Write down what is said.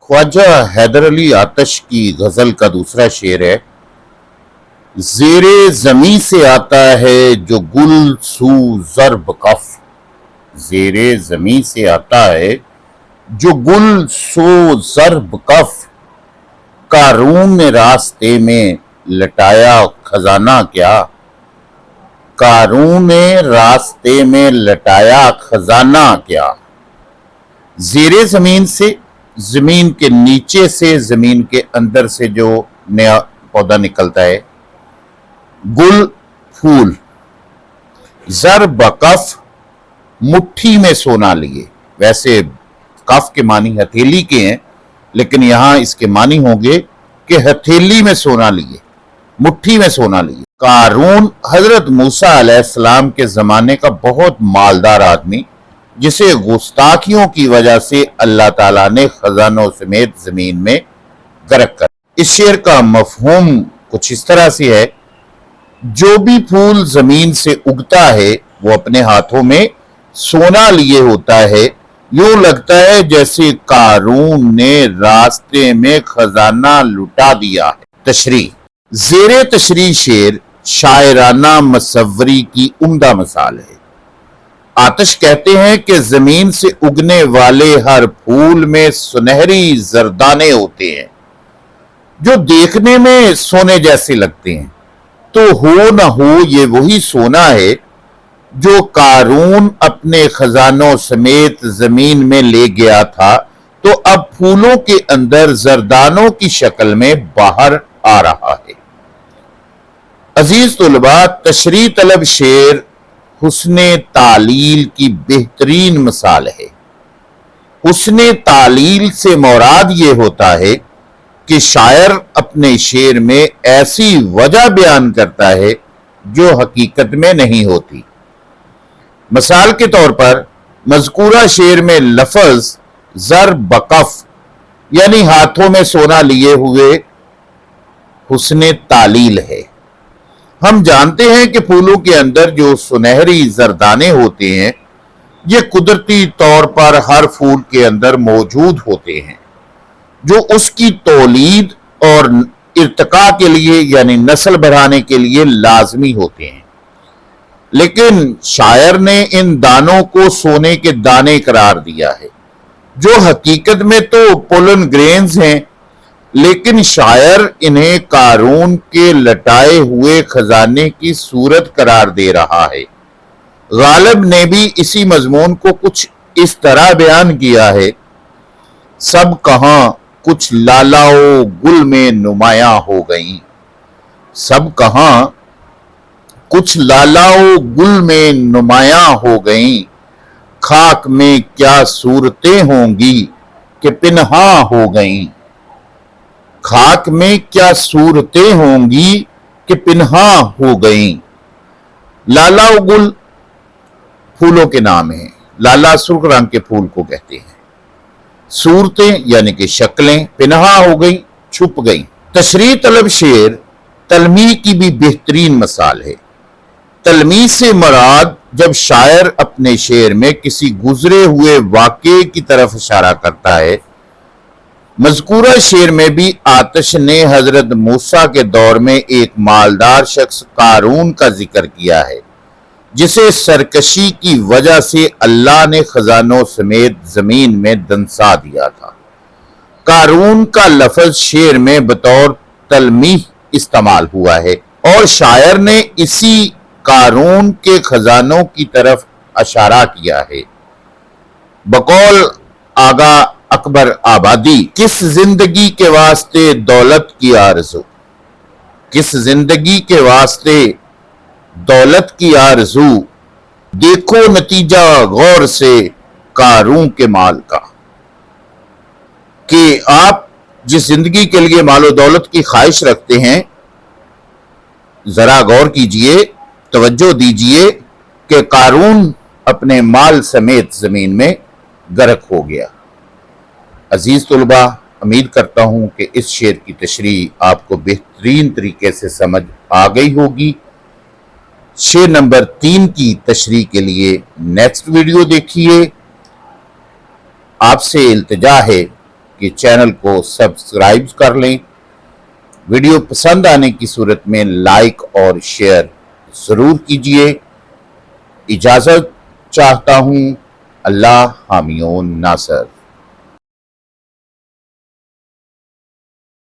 ख्वाजा हैदर अली आतश की गजल का दूसरा शेर है। ज़ेरे ज़मीं से आता है जो गुल सू ज़र्ब कफ। ज़ेरे ज़मीं से आता है जो गुल सो ज़र्ब कफ। कारून ने रास्ते में लटाया खजाना क्या। कारून ने रास्ते में लटाया खजाना क्या। ज़ेरे ज़मीन से, ज़मीन के नीचे से, ज़मीन के अंदर से जो नया पौधा निकलता है। गुल फूल, ज़र्ब कफ मुट्ठी में सोना लिए। वैसे कफ के मानी हथेली के हैं, लेकिन यहाँ इसके मानी होंगे कि हथेली में सोना लिए, मुट्ठी में सोना लिए। कारून हजरत मूसा अलैहिस्सलाम के ज़माने का बहुत मालदार आदमी, जिसे गुस्ताखियों की वजह से अल्लाह ताला ने खजानों समेत ज़मीन में गर्क कर। इस शेर का मफहूम कुछ इस तरह से है, जो भी फूल ज़मीन से उगता है वो अपने हाथों में सोना लिए होता है। यूं लगता है जैसे कारून ने रास्ते में खजाना लुटा दिया है। तशरीह, ज़ेरे तशरीह शेर शायराना मसव्वरी की उम्दा मिसाल है। आतिश कहते हैं कि जमीन से उगने वाले हर फूल में सुनहरी जरदाने होते हैं जो देखने में सोने जैसे लगते हैं। तो हो न हो ये वही सोना है जो कारून अपने खजानों समेत जमीन में ले गया था, तो अब फूलों के अंदर जरदानों की शक्ल में बाहर आ रहा है। अजीज तुलबा, तशरीह तलब शेर हुस्ने तालील की बेहतरीन मिसाल है। हुस्ने तालील से मुराद ये होता है कि शायर अपने शेर में ऐसी वजह बयान करता है जो हकीकत में नहीं होती। मिसाल के तौर पर मज़कूरा शेर में लफ्ज़ ज़र्ब कफ यानी हाथों में सोना लिए हुए हुस्ने तालील है। हम जानते हैं कि फूलों के अंदर जो सुनहरी जरदाने होते हैं, ये कुदरती तौर पर हर फूल के अंदर मौजूद होते हैं, जो उसकी तौलीद और इर्तिका के लिए यानी नस्ल बढ़ाने के लिए लाजमी होते हैं। लेकिन शायर ने इन दानों को सोने के दाने करार दिया है, जो हकीकत में तो पोलन ग्रेन्स हैं, लेकिन शायर इन्हें कारून के लटाए हुए खजाने की सूरत करार दे रहा है। गालिब ने भी इसी मजमून को कुछ इस तरह बयान किया है। सब कहां कुछ लालाओ गुल में नुमाया हो गई। सब कहां कुछ लालाओ गुल में नुमाया हो गई। खाक में क्या सूरतें होंगी कि पिन्हा हो गई। खाक में क्या सूरतें होंगी कि पिन्हा हो गई। लाला गुल फूलों के नाम है। लाला सुर्ख रंग के फूल को कहते हैं। सूरतें यानी कि शक्लें, पिन्हा हो गई, छुप गई। तशरीह तलब शेर तलमी की भी बेहतरीन मिसाल है। तलमी से मुराद जब शायर अपने शेर में किसी गुजरे हुए वाक़े की तरफ इशारा करता है। मज़कूरा शेर में भी आतिश ने हजरत मूसा के दौर में एक मालदार शख्स कारून का जिक्र किया है, जिसे सरकशी की वजह से अल्लाह ने खजानों समेत जमीन में दंसा दिया था। कारून का लफ्ज शेर में बतौर तलमीह इस्तेमाल हुआ है और शायर ने इसी कारून के खजानों की तरफ इशारा किया है। बकौल आगा अकबर आबादी, किस जिंदगी के वास्ते दौलत की आरज़ू। किस जिंदगी के वास्ते दौलत की आरज़ू। देखो नतीजा गौर से कारून के माल का। कि आप जिस जिंदगी के लिए मालो दौलत की ख्वाहिश रखते हैं, जरा गौर कीजिए, तवज्जो दीजिए कि कारून अपने माल समेत जमीन में गर्क हो गया। अजीज तुलबा, उम्मीद करता हूं कि इस शेर की तशरीह आपको बेहतरीन तरीके से समझ आ गई होगी। शेर नंबर 3 की तशरीह के लिए नेक्स्ट वीडियो देखिए। आपसे इल्तिजा है کہ چینل کو سبسکرائب کر لیں، ویڈیو پسند آنے کی صورت میں لائک اور شیئر ضرور کیجئے۔ اجازت چاہتا ہوں، اللہ حامی و ناصر۔